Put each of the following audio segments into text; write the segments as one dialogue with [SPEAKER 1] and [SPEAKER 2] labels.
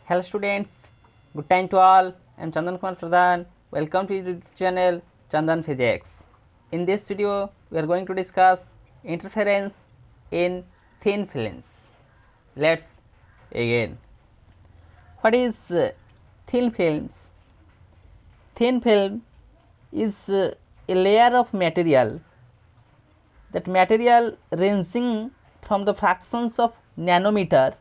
[SPEAKER 1] Hello students, good time to all. I am Chandan Kumar Pradhan. Welcome to YouTube channel Chandan Physics. In this video, we are going to discuss interference in thin films. Let's begin. What is thin films? Thin film is a layer of material, that material ranging from the fractions of nanometer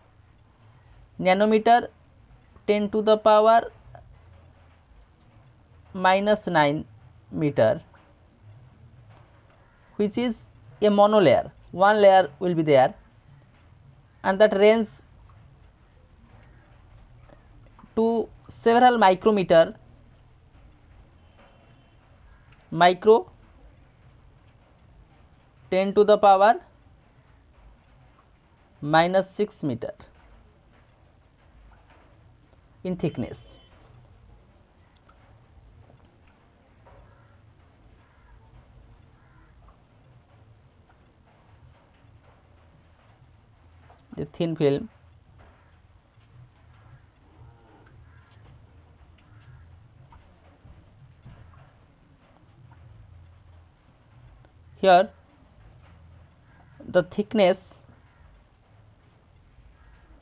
[SPEAKER 1] 10 to the power -9 meter, which is a monolayer. One layer will be there, and that range to several micro 10 to the power -6 meter in thickness. The thin film here, the thickness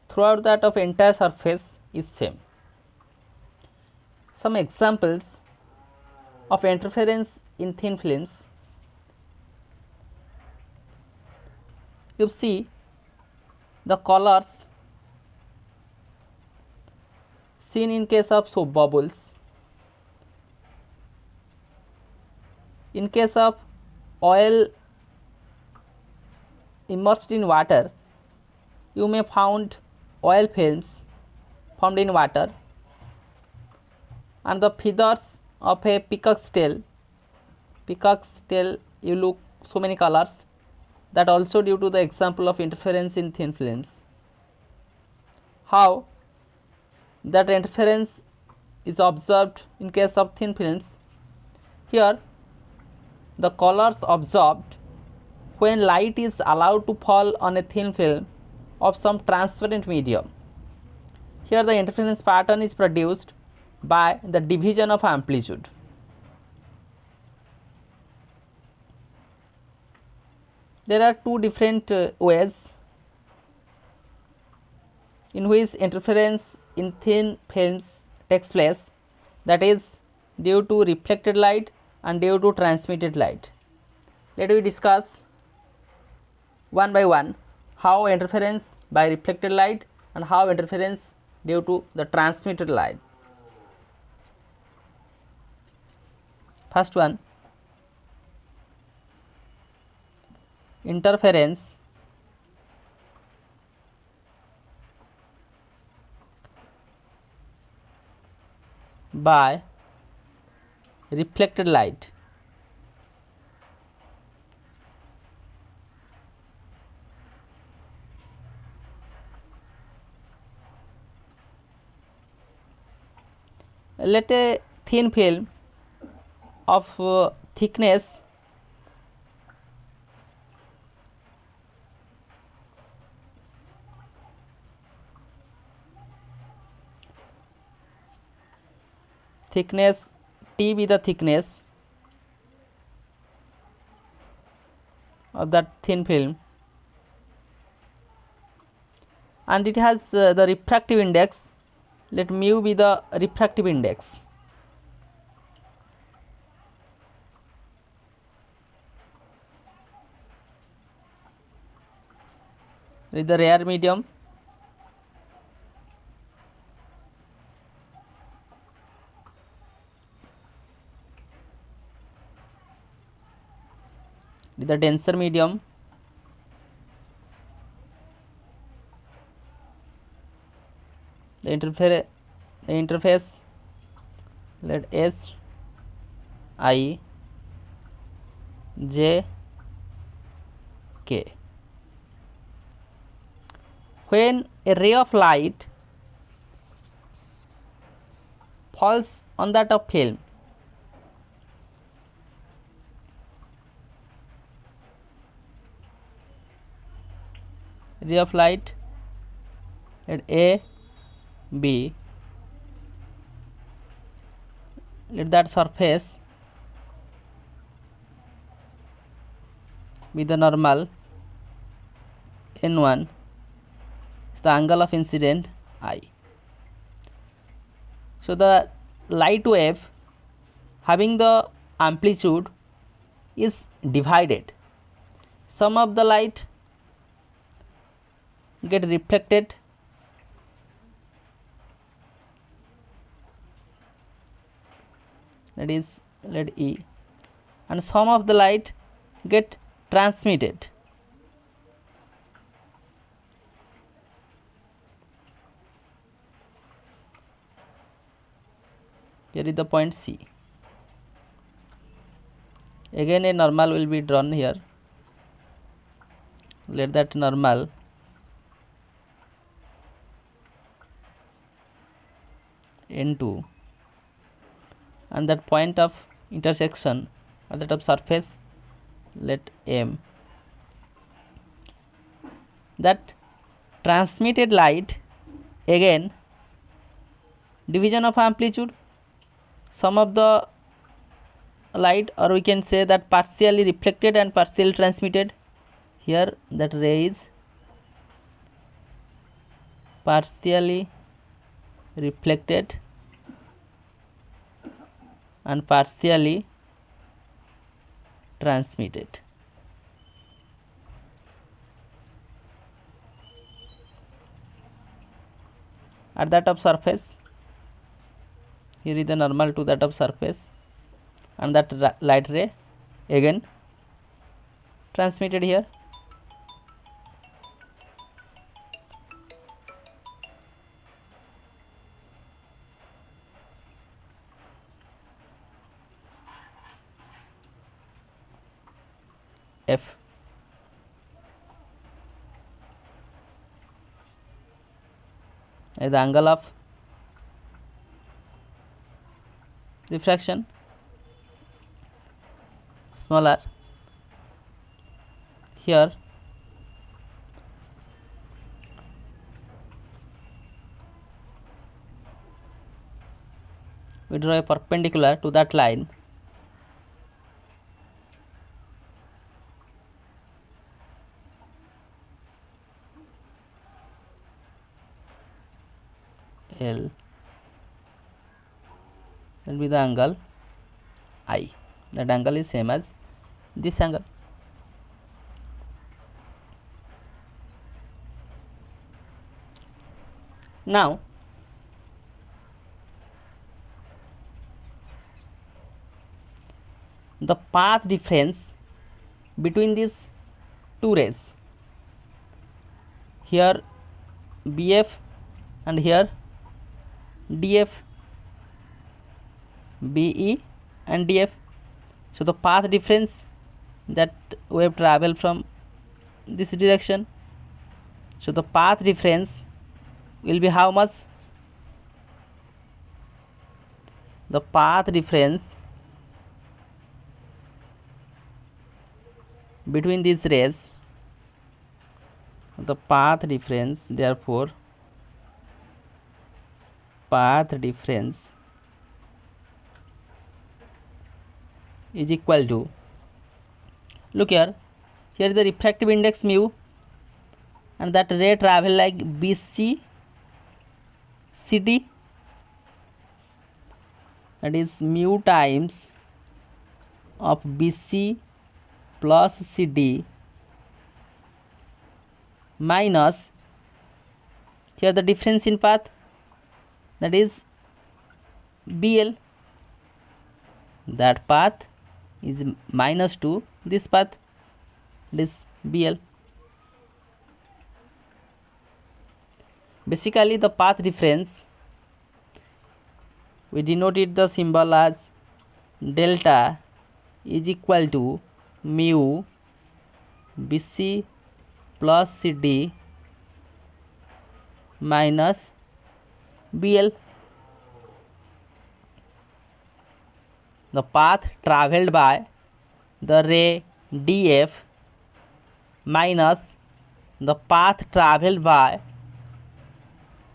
[SPEAKER 1] throughout that of entire surface is same. Some examples of interference in thin films: you see the colors seen in case of soap bubbles. In case of oil immersed in water, you may found oil films formed in water, and the feathers of a peacock's tail you look so many colors, that also due to the example of interference in thin films. How that interference is observed in case of thin films? Here, the colors observed when light is allowed to fall on a thin film of some transparent medium. Here the interference pattern is produced by the division of amplitude. There are two different ways in which interference in thin films takes place, that is due to reflected light and due to transmitted light. Let me discuss one by one how interference by reflected light and how interference due to the transmitted light. First one, interference by reflected light. Let a thin film of thickness T be the thickness of that thin film, and it has the refractive index. Let mu be the refractive index. With the rare medium, with the denser medium, the interface, let S I J K. When a ray of light falls on that of film, ray of light, let A be, let that surface be the normal n1 is the angle of incident I. So the light wave having the amplitude is divided. Some of the light get reflected that is let E, and some of the light get transmitted. Here is the point C. Again a normal will be drawn here. Let that normal N2 and that point of intersection or that of surface let M. That transmitted light, again division of amplitude, some of the light, or we can say that partially reflected and partially transmitted. Here that ray is partially reflected and partially transmitted. At that of surface, here is the normal to that of surface, and that light ray again transmitted here. F. Is the angle of refraction, smaller. Here we draw a perpendicular to that line. L will be the angle I. That angle is same as this angle. Now the path difference between these two rays, here BF and here DF, BE and DF. So the path difference, that wave travel from this direction, so the path difference will be how much? The path difference between these rays, the path difference, therefore path difference is equal to, look here is the refractive index mu, and that ray travel like BC CD, that is mu times of BC plus CD minus, here the difference in path, that is BL, that path is minus to this path, this BL. Basically the path difference, we denoted the symbol as delta is equal to mu BC plus CD minus BL. The path travelled by the ray DF minus the path travelled by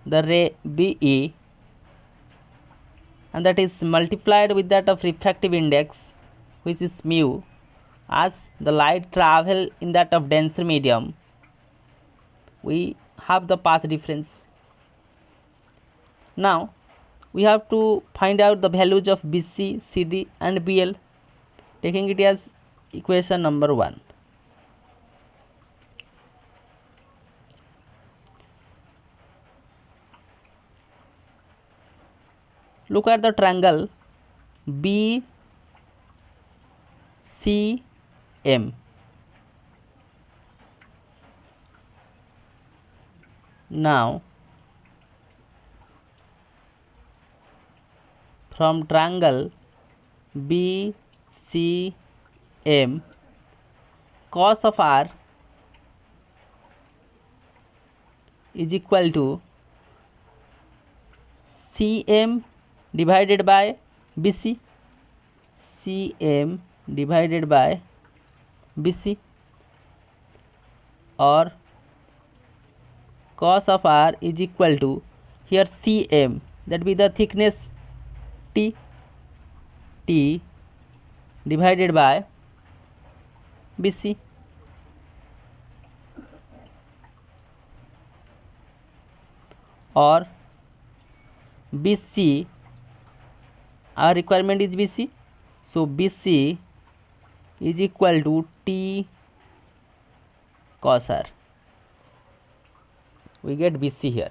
[SPEAKER 1] the ray BE, and that is multiplied with that of refractive index, which is mu, as the light travel in that of denser medium, we have the path difference. Now we have to find out the values of BC, CD and BL, taking it as equation number 1. Look at the triangle BCM. Now from triangle BCM, cos of R is equal to CM divided by BC, CM divided by BC, or cos of R is equal to, here CM, that be the thickness T, T divided by BC, or BC, our requirement is BC, so BC is equal to T cos R. We get BC here.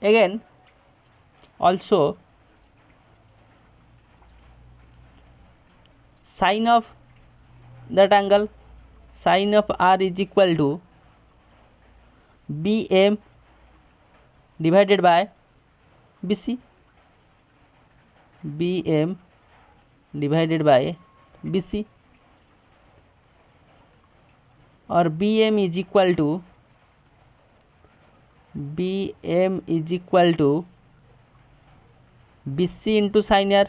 [SPEAKER 1] Again, also sine of that angle, sine of R is equal to BM divided by BC, BM divided by BC, or BM is equal to BC into sin R.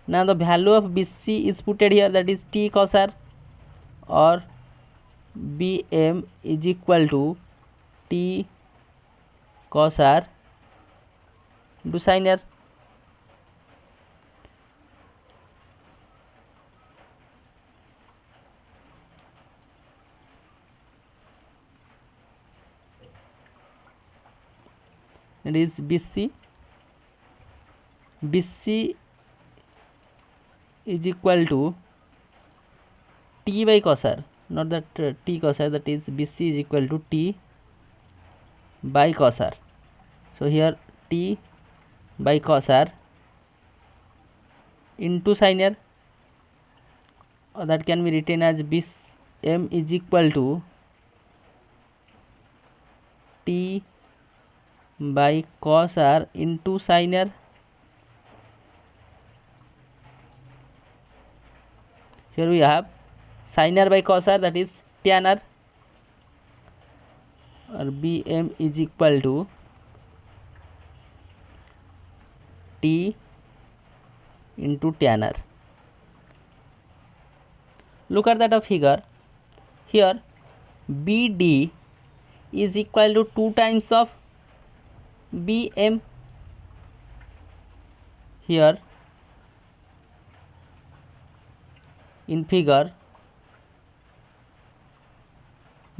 [SPEAKER 1] Now the value of BC is put here, that is T cos R, or BM is equal to T cos R into sin R. That is BC is equal to T by cos R, not that T cos R, that is BC is equal to T by cos R. So here T by cos R into sin R, or that can be written as BM is equal to T by cos R into sin R. Here we have sin R by cos R, that is tan R, or BM is equal to T into tan R. Look at that figure. Here BD is equal to 2 times of BM. Here in figure,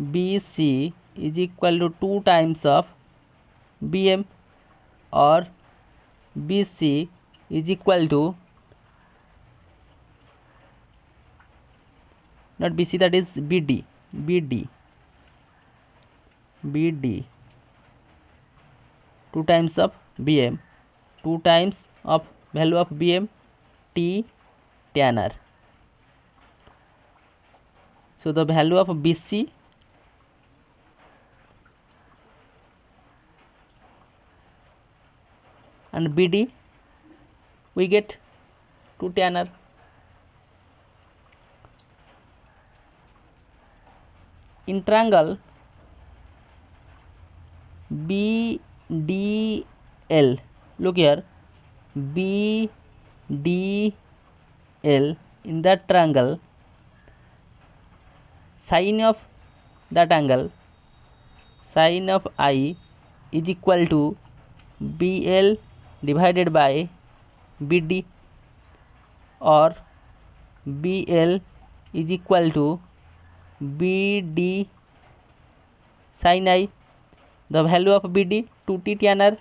[SPEAKER 1] BC is equal to 2 times of BM, or BC is equal to, not BC, that is BD, BD 2 times of BM, 2 times of value of BM, T tan R. So the value of BC and BD, we get 2 tan R. In triangle BDL, look here, BDL in that triangle, sine of that angle, sine of I is equal to BL divided by BD, or BL is equal to BD sin I. The value of BD 2t tan r,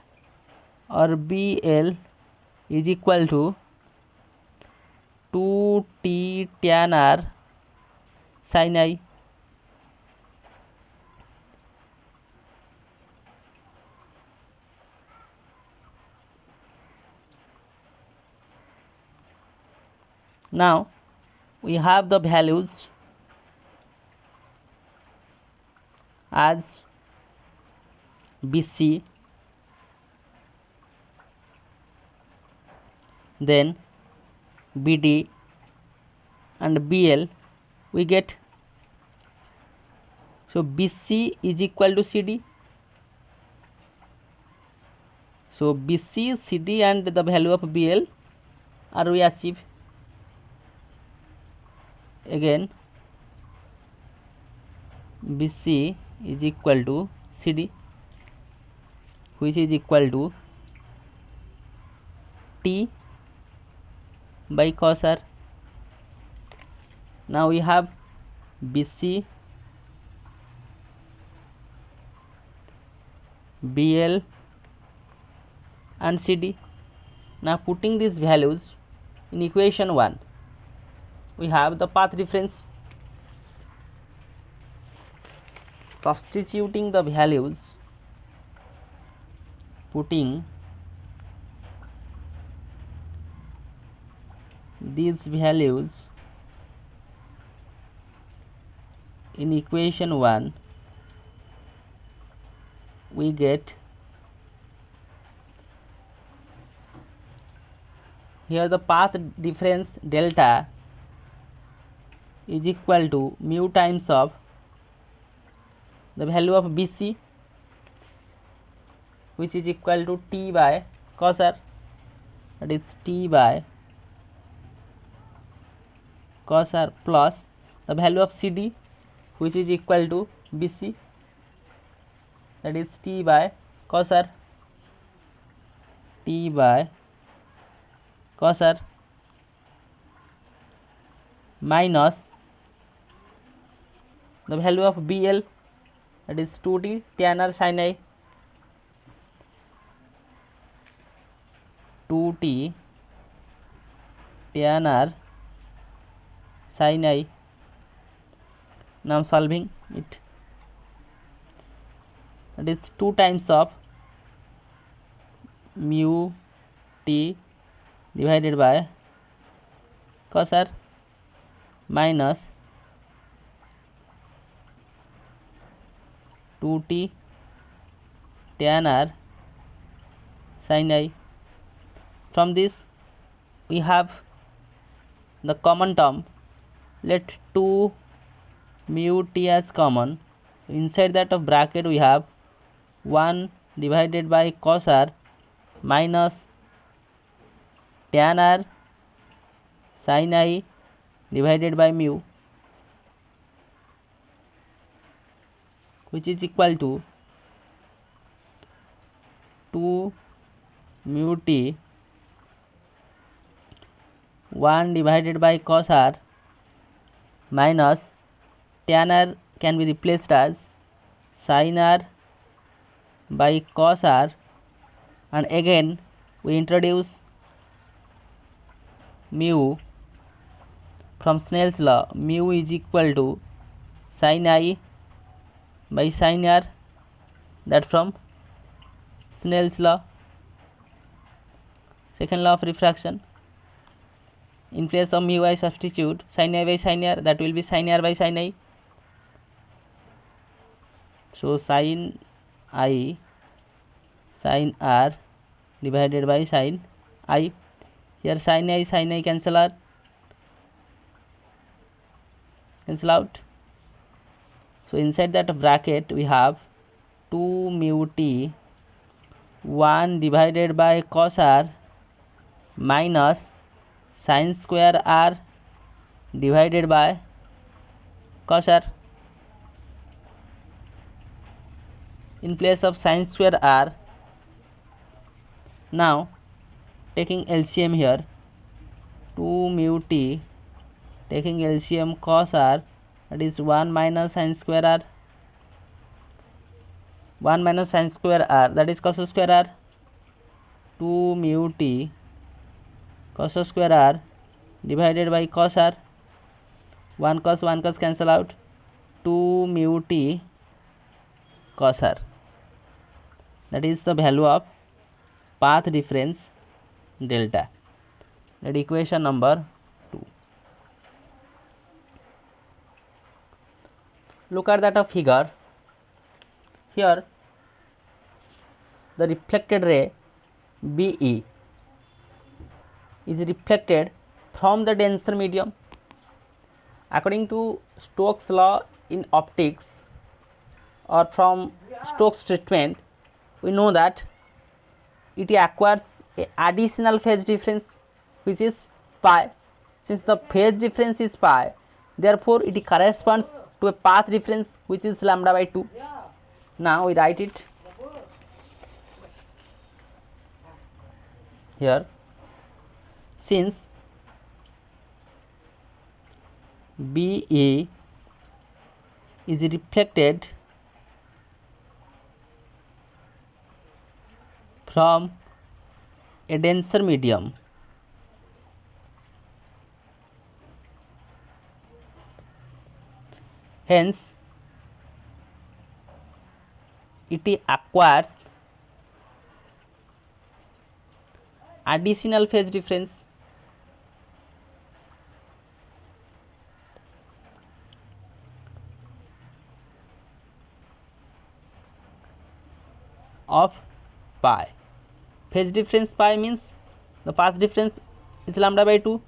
[SPEAKER 1] or BL is equal to 2t tan r sin I. Now we have the values as BC, then BD and BL we get. So BC is equal to CD. So BC, CD and the value of BL are we achieve. Again BC is equal to CD, which is equal to T by cos R. Now we have BC, BL and CD. Now putting these values in equation 1, we have the path difference. Substituting the values, putting these values in equation 1, we get here the path difference delta is equal to mu times of the value of BC, which is equal to T by cos R, that is T by cos R, plus the value of CD, which is equal to BC, that is T by cos R, T by cos R, minus the value of BL, that is 2t tan R sin I, 2t tan R sin I. Now solving it, that is 2 times of mu t divided by cos R minus 2t tan R sin I. From this we have the common term. Let 2 mu t as common. Inside that of bracket we have 1 divided by cos R minus tan R sin I divided by mu, which is equal to 2 mu t 1 divided by cos R minus tan R can be replaced as sin R by cos R, and again we introduce mu from Snell's law. Mu is equal to sin I by sin R, that from Snell's law, second law of refraction. In place of mu I substitute sin I by sin R, that will be sin R by sin I. So sin I sin R divided by sin I. Here sin I cancel out. So inside that bracket we have 2 mu t 1 divided by cos R minus sin square R divided by cos r. In place of sin square r, now taking LCM here, 2 mu t, taking LCM cos r, that is 1 minus sin square r, 1 minus sin square r, that is cos square r, 2 mu t cos square r divided by cos r, 1 cos cancel out, 2 mu t cos r, that is the value of path difference delta, that equation number 2. Look at that figure. Here the reflected ray BE is reflected from the denser medium. According to Stokes' law in optics, or from Stokes' treatment, we know that it acquires a additional phase difference which is pi. Since the phase difference is pi, therefore it corresponds to a path difference which is lambda by 2. Now we write it here. Since BE is reflected from a denser medium, hence it acquires additional phase difference of pi. Phase difference pi means the path difference is lambda by 2,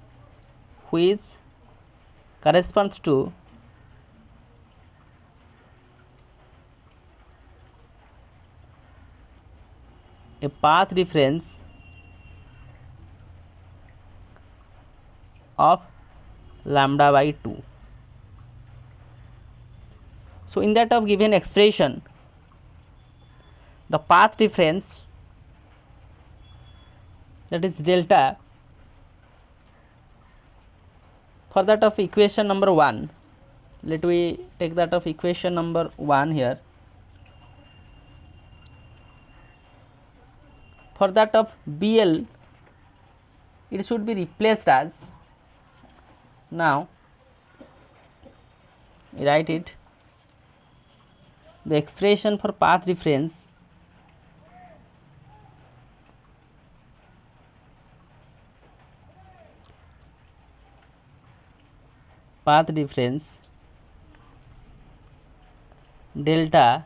[SPEAKER 1] which corresponds to a path difference of lambda by 2. So in that of given expression, the path difference, that is delta, for that of equation number 1, let me take that of equation number 1 here. For that of BL, it should be replaced as, now write it, the expression for path difference delta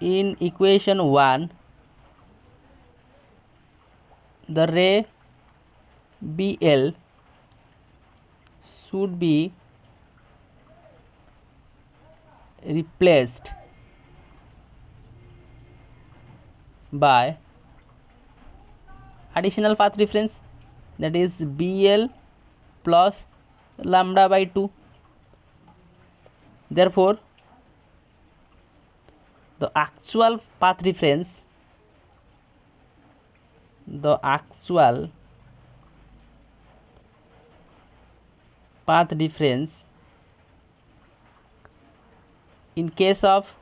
[SPEAKER 1] in equation 1, the ray BL should be replaced by additional path difference, that is BL plus lambda by 2. Therefore the actual path difference in case of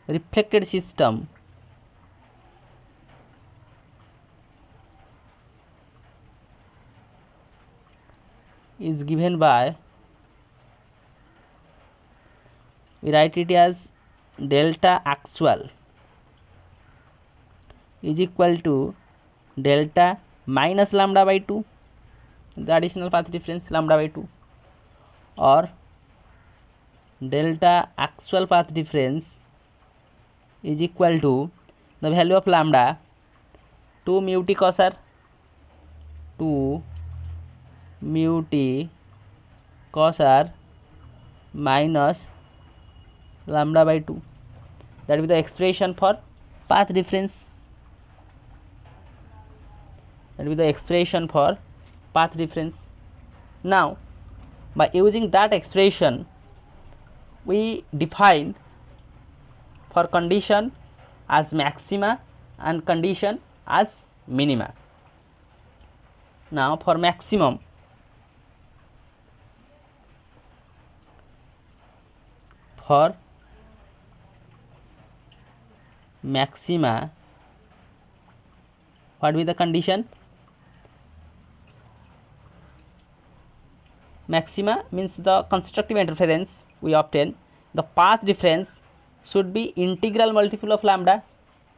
[SPEAKER 1] reflected system is given by, we write it as delta actual is equal to delta minus lambda by 2, the additional path difference lambda by 2, or delta actual path difference is equal to the value of lambda 2 mu t cos r, 2 mu t cos r minus lambda by 2, that will be the expression for path difference, that will be the expression for path difference. Now by using that expression we define for condition as maxima and condition as minima. Now for maximum, maxima, what will be the condition? Maxima means the constructive interference we obtain. The path difference should be integral multiple of lambda.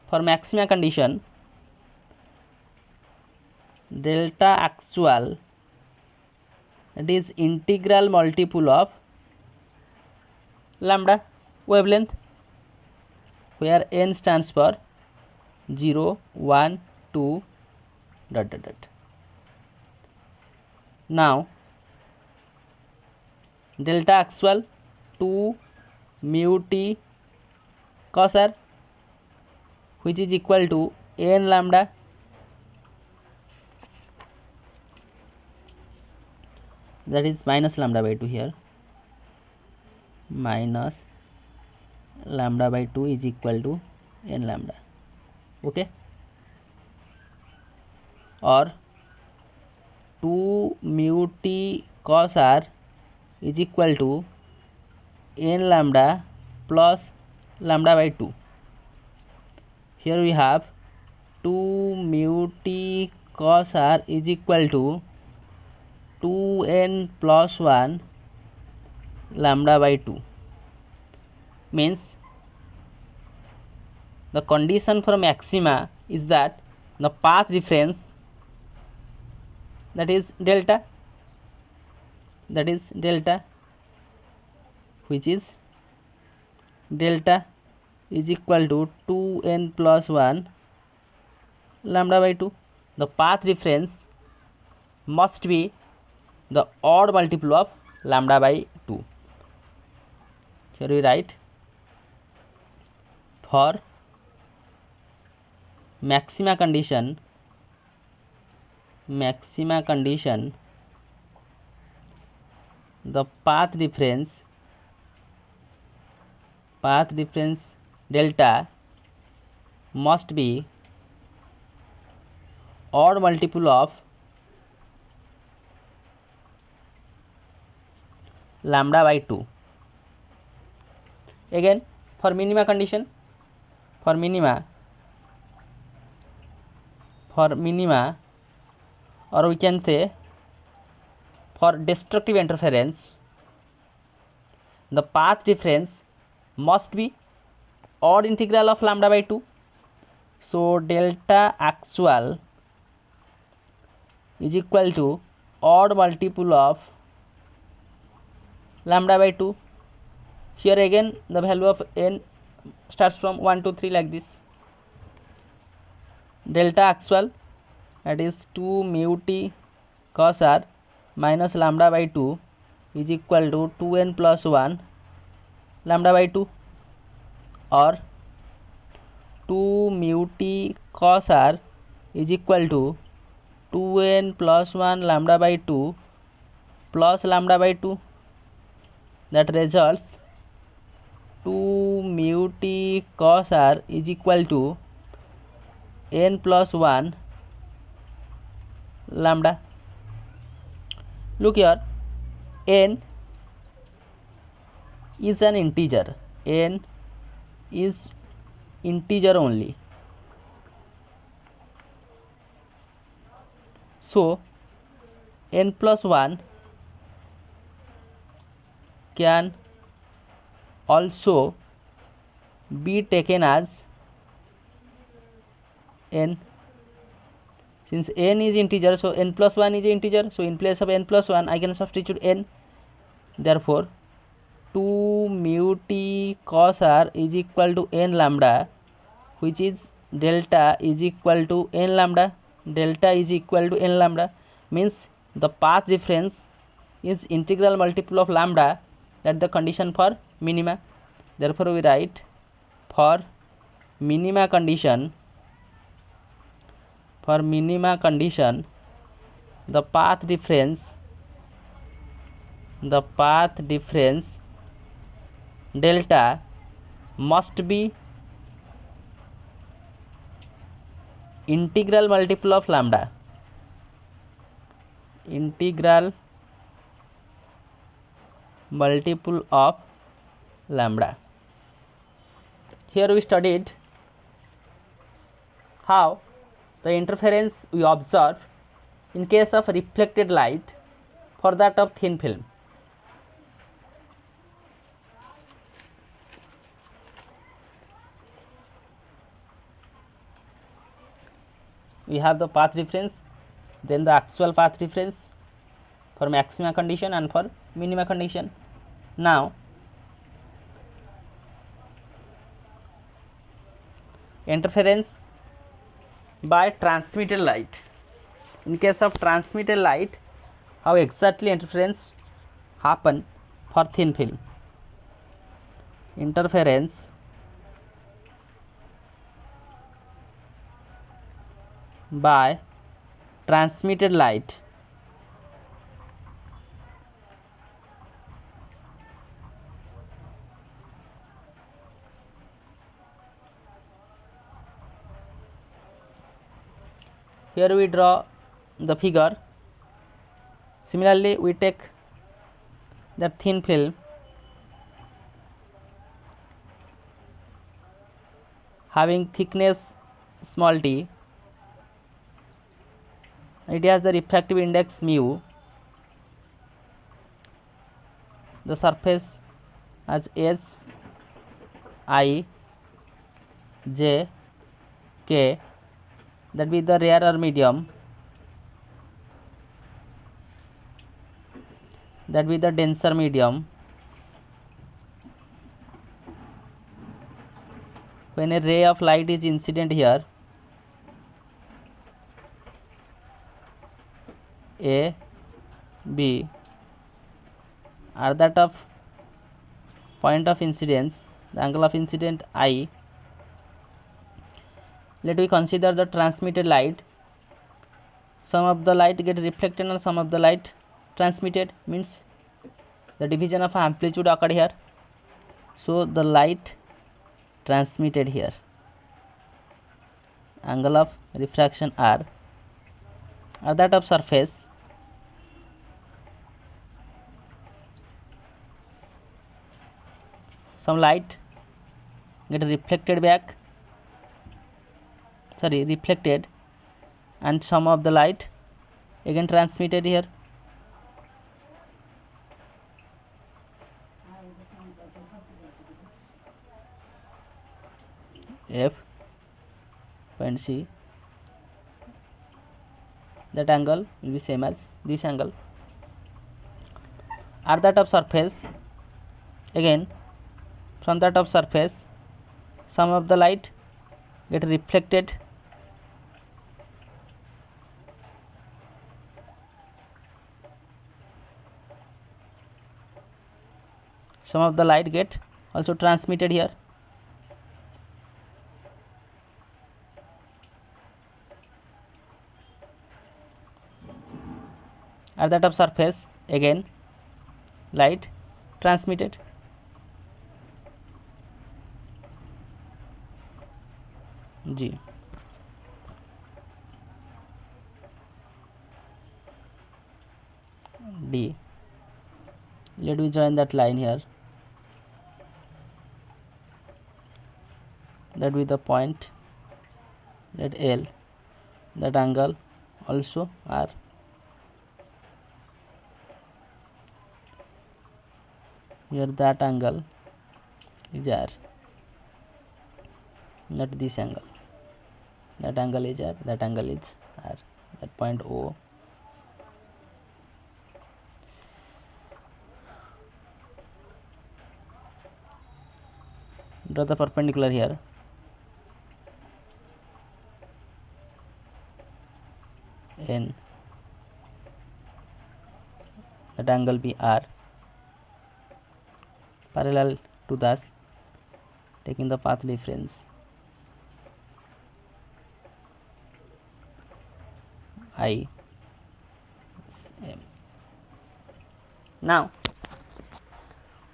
[SPEAKER 1] For maxima condition, delta actual, that is integral multiple of lambda wavelength, where n stands for 0, 1, 2, ... Now delta actual 2 mu t cos r, which is equal to n lambda that is minus lambda by 2 here, minus lambda by 2 is equal to n lambda, okay, or 2 mu t cos r is equal to n lambda plus lambda by 2. Here we have 2 mu t cos r is equal to 2n plus 1 lambda by 2, means the condition for maxima is that the path difference, that is delta, which is delta is equal to 2n plus 1 lambda by 2. The path difference must be the odd multiple of lambda by 2. Here we write for maxima condition, the path difference delta must be odd multiple of lambda by 2. Again for minima condition, for minima, or we can say for destructive interference, the path difference must be odd integral of lambda by 2. So delta actual is equal to odd multiple of lambda by 2. Here again the value of n starts from 1 to 3 like this. Delta actual, that is 2 mu t cos r minus lambda by 2 is equal to 2n plus 1 lambda by 2, or 2 mu t cos r is equal to 2n plus 1 lambda by 2 plus lambda by 2, that results 2 mu t cos r is equal to n plus 1 lambda. Look here, n is an integer, n is integer only. So n plus 1 can also be taken as n. Since n is integer, so n plus 1 is integer, so in place of n plus 1 I can substitute n. Therefore 2 mu t cos r is equal to n lambda, which is delta is equal to n lambda. Delta is equal to n lambda means the path difference is integral multiple of lambda, that the condition for minima. Therefore we write for minima condition, the path difference the path difference delta must be integral multiple of lambda. Integral multiple of lambda. Here we studied how the interference we observe in case of reflected light for that of thin film. We have the path difference, then the actual path difference for maxima condition and for minima condition. Now interference by transmitted light. In case of transmitted light, how exactly interference happen for thin film? Interference by transmitted light. Here we draw the figure. Similarly, we take the thin film having thickness small t. It has the refractive index mu. The surface has H, I, J, K, that be the rarer medium, that be the denser medium. When a ray of light is incident here, A, B are that of point of incidence, the angle of incident I. Let we consider the transmitted light. Some of the light get reflected and some of the light transmitted, means the division of amplitude occurred here. So the light transmitted here, angle of refraction R, are that of surface. Some light get reflected and some of the light again transmitted here. F point C, that angle will be same as this angle, are that of surface. Again from that of surface, some of the light get reflected, some of the light get also transmitted here. At that of surface, again light transmitted. G. D. Let me join that line here. That with the point, that L, that angle also R. Here that angle is R, not this angle. That angle is R, that angle is R. That point O. Draw the perpendicular here. N. That angle be R. Parallel to thus, taking the path difference I. M. Now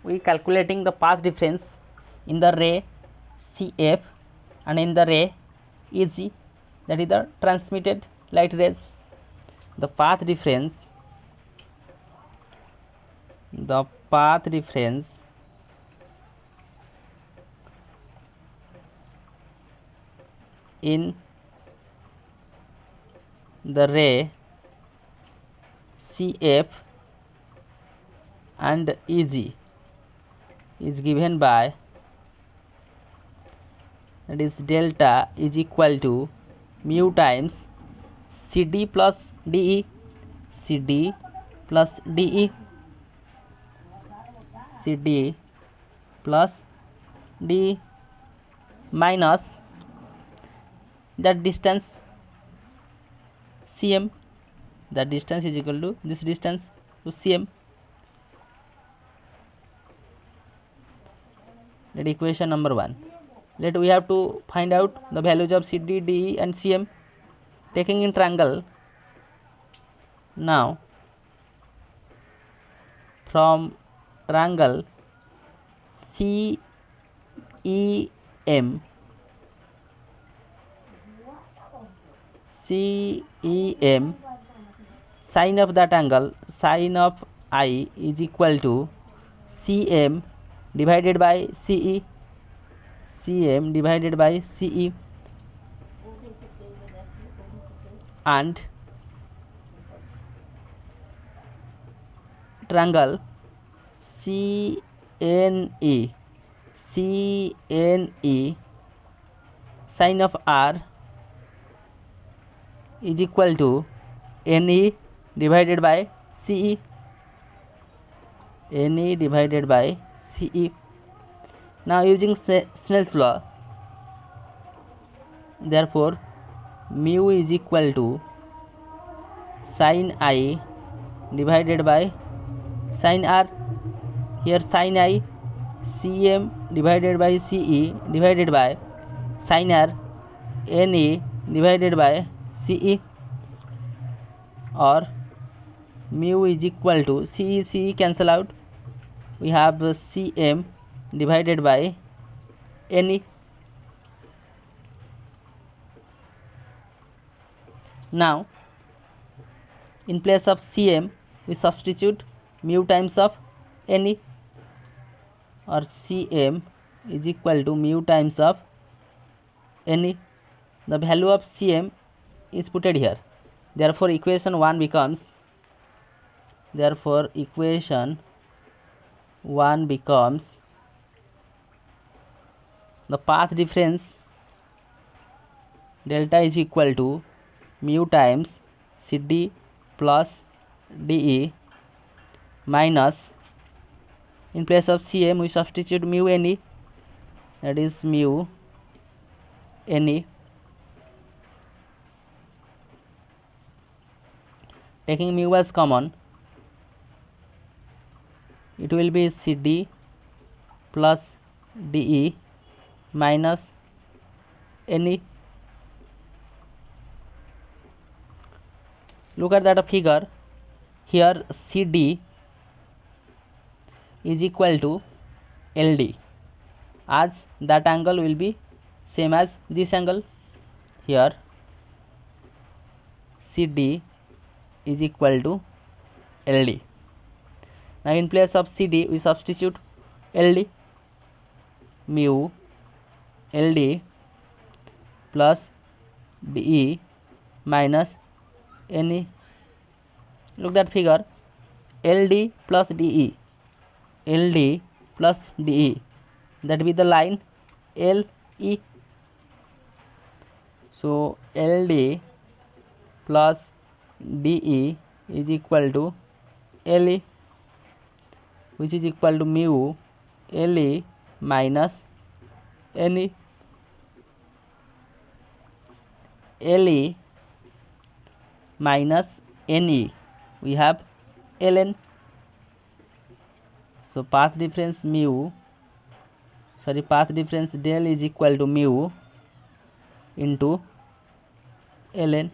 [SPEAKER 1] we calculating the path difference in the ray CF and in the ray EG, that is the transmitted light rays. The path difference in the ray CF and EG is given by, that is delta is equal to mu times CD plus DE, CD plus DE, CD plus DE minus that distance CM, that distance is equal to this distance to CM. That equation number 1. Let we have to find out the values of CD, DE and CM taking in triangle. Now from triangle CEM, sine of that angle, sine of I is equal to CM divided by CE, CM divided by CE, and triangle CNE, sine of R is equal to NE divided by CE, NE divided by CE. Now using Snell's law, therefore mu is equal to sine I divided by sine R. Here sine I, CM divided by CE divided by sine R, NE divided by CE, or mu is equal to CE cancel out, we have CM divided by NE. Now in place of CM we substitute mu times of NE, or CM is equal to mu times of NE. The value of CM is put here. Therefore equation 1 becomes, the path difference delta is equal to mu times CD plus DE minus, in place of CM we substitute mu NE, that is mu NE. Taking mu as common, it will be CD plus DE minus NE. Look at that figure. Here CD is equal to LD, as that angle will be same as this angle. Here CD is equal to LD. Now in place of CD we substitute LD, mu LD plus DE minus NE. Look that figure, LD plus DE, LD plus DE, that be the line LE. So LD plus DE is equal to LE, which is equal to mu LE minus NE. LE minus NE, we have ln. So path difference del is equal to mu into ln.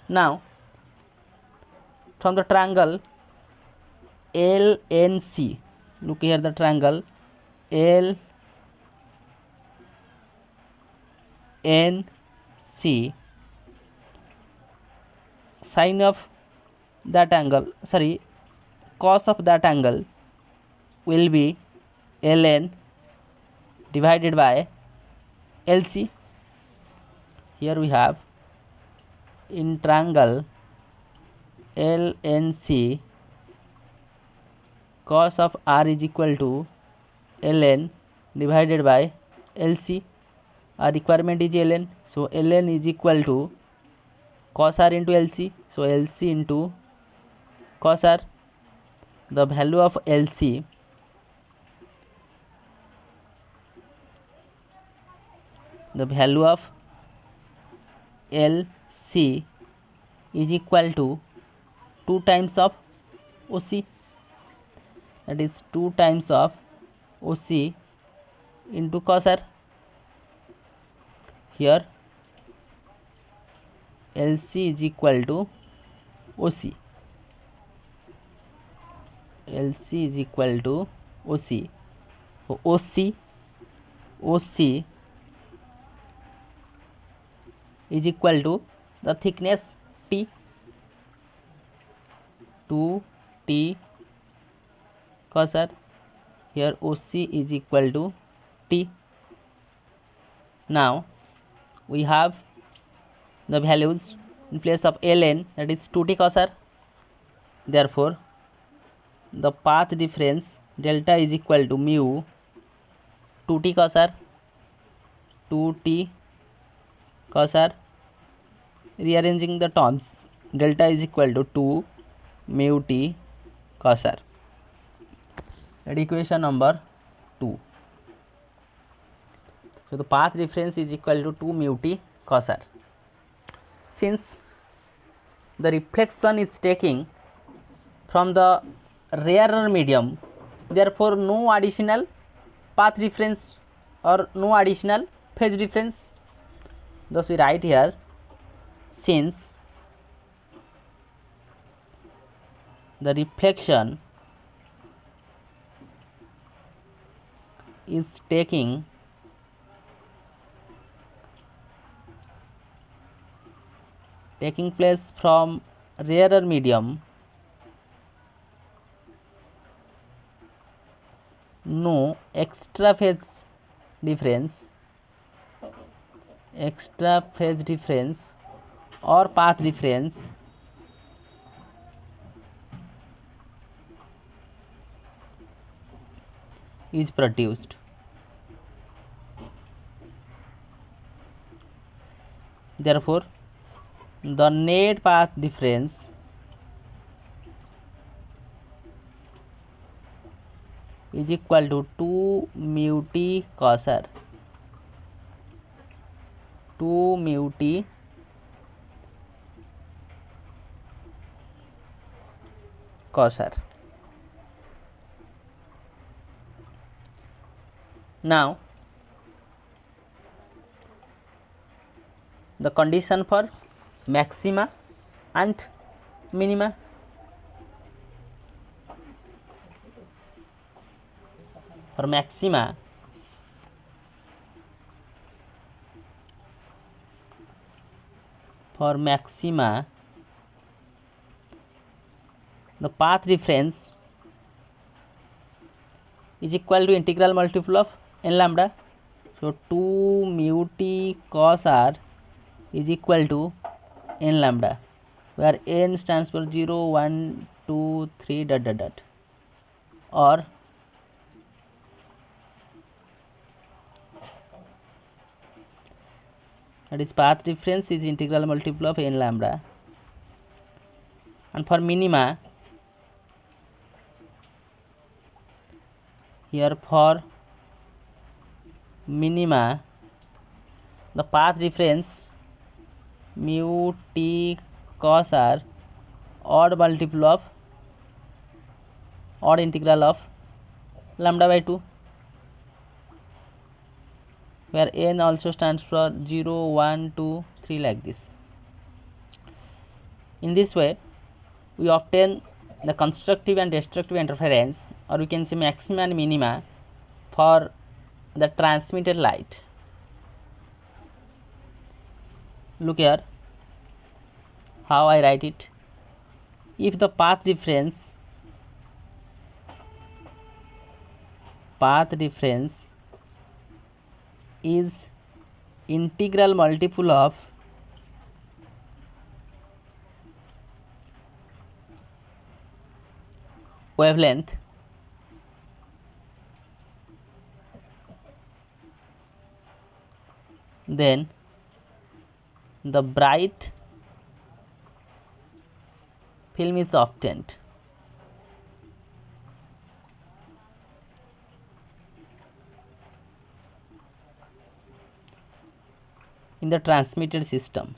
[SPEAKER 1] Now from the triangle LNC, look here the triangle L N C, sine of that angle, sorry, cos of that angle will be ln divided by LC. Here we have in triangle LNC, cos of R is equal to ln divided by LC. Our requirement is ln, so ln is equal to cos R into LC, so LC into cos R. The value of LC LC is equal to 2 times of OC, that is 2 times of OC into cos R. Here LC is equal to OC, LC is equal to OC, so OC is equal to the thickness T, 2T cos R. Here OC is equal to T. Now we have the values in place of ln, that is 2T cos R. Therefore the path difference delta is equal to mu 2T cos R, 2T cos R. Rearranging the terms, delta is equal to 2 mu T cos R. That equation number 2. So the path difference is equal to 2 mu T cos R. Since the reflection is taking from the rarer medium, therefore no additional path difference or no additional phase difference. Thus we write here, since the reflection is taking place from rarer medium, no extra phase difference or path difference is produced. Therefore the net path difference is equal to 2 mu T cos R, 2 mu T cos R. Now the condition for maxima and minima. For maxima, the path difference is equal to integral multiple of n lambda. So 2 mu T cos R is equal to n lambda, where n stands for 0, 1, 2, 3 ... or that is path difference is integral multiple of n lambda. And for minima, here for minima the path difference mu T cos R odd integral of lambda by 2, where n also stands for 0, 1, 2, 3 like this. In this way we obtain the constructive and destructive interference, or we can say maxima and minima for the transmitted light. Look here how I write it. If the path difference is integral multiple of wavelength, then the bright film is obtained. In the transmitted system.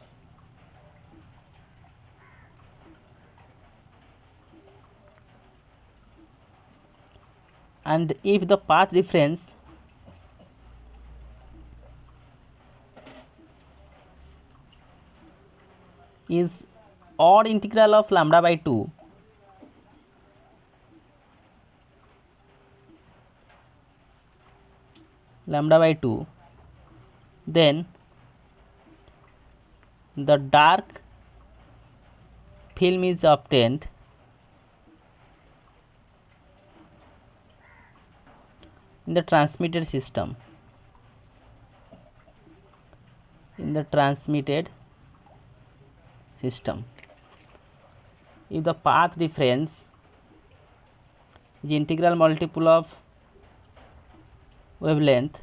[SPEAKER 1] And if the path difference is odd integral of lambda by 2, then the dark film is obtained in the transmitted system. If the path difference is integral multiple of wavelength,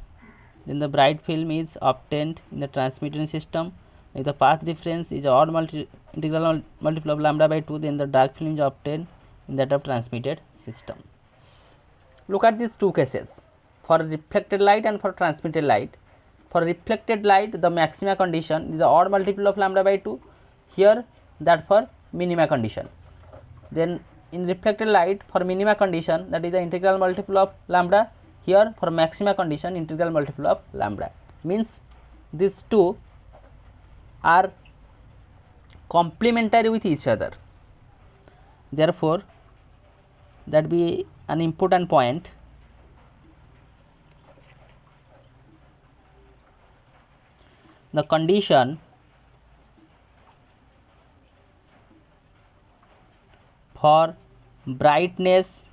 [SPEAKER 1] then the bright film is obtained in the transmitted system. If the path difference is odd integral multiple of lambda by 2, then the dark film is obtained in that of transmitted system. Look at these two cases, for reflected light and for transmitted light. For reflected light, the maxima condition is the odd multiple of lambda by 2, here that for minima condition. Then in reflected light, for minima condition, that is the integral multiple of lambda, here for maxima condition integral multiple of lambda. Means these two are complementary with each other. Therefore, that be an important point. The condition for brightness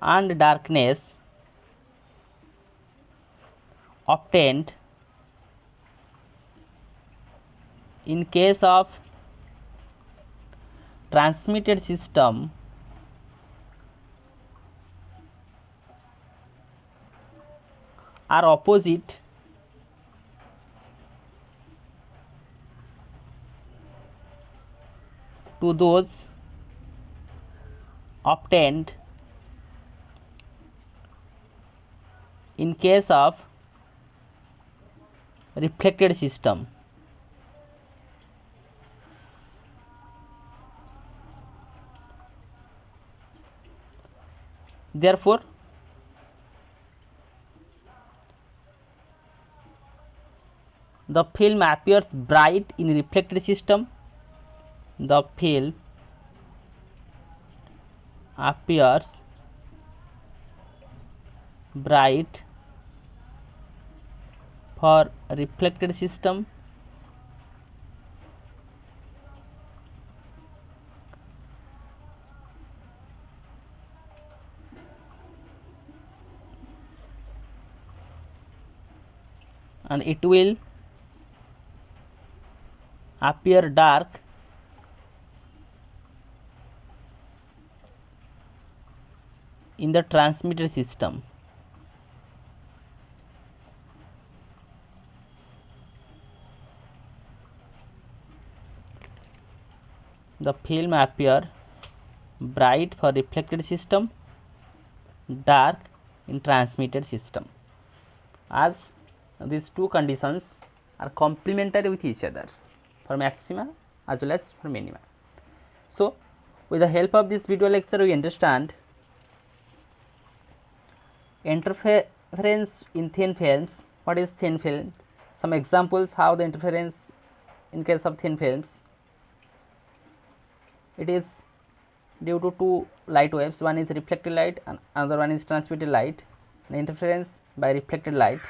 [SPEAKER 1] and darkness obtained in case of transmitted system are opposite to those obtained in case of reflected system. Therefore, the film appears bright in reflected system. The film appears bright for reflected system and it will appear dark in the transmitted system. The film appear bright for reflected system, dark in transmitted system, as these two conditions are complementary with each other for maxima as well as for minima. So, with the help of this video lecture, we understand interference in thin films. What is thin film? Some examples how the interference in case of thin films. it is due to two light waves, one is reflected light and another one is transmitted light. The interference by reflected light,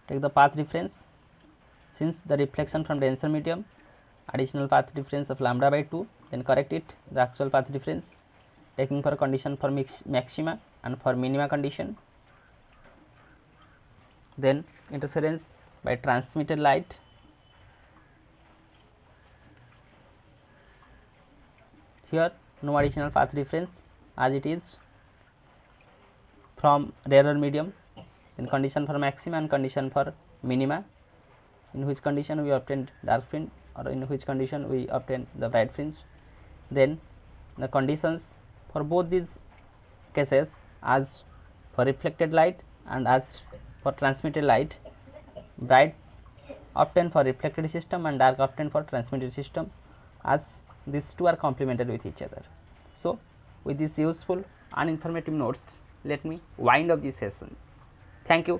[SPEAKER 1] take the path difference, since the reflection from denser medium, additional path difference of lambda by 2, then correct it, the actual path difference, taking for condition for maxima and for minima condition. Then interference by transmitted light, here no additional path difference as it is from rarer medium, then condition for maxima and condition for minima, in which condition we obtained dark fringe or in which condition we obtain the bright fringe. Then the conditions for both these cases, as for reflected light and as for transmitted light, bright obtained for reflected system and dark obtained for transmitted system, as these two are complemented with each other. So, with these useful and informative notes, let me wind up these sessions. Thank you.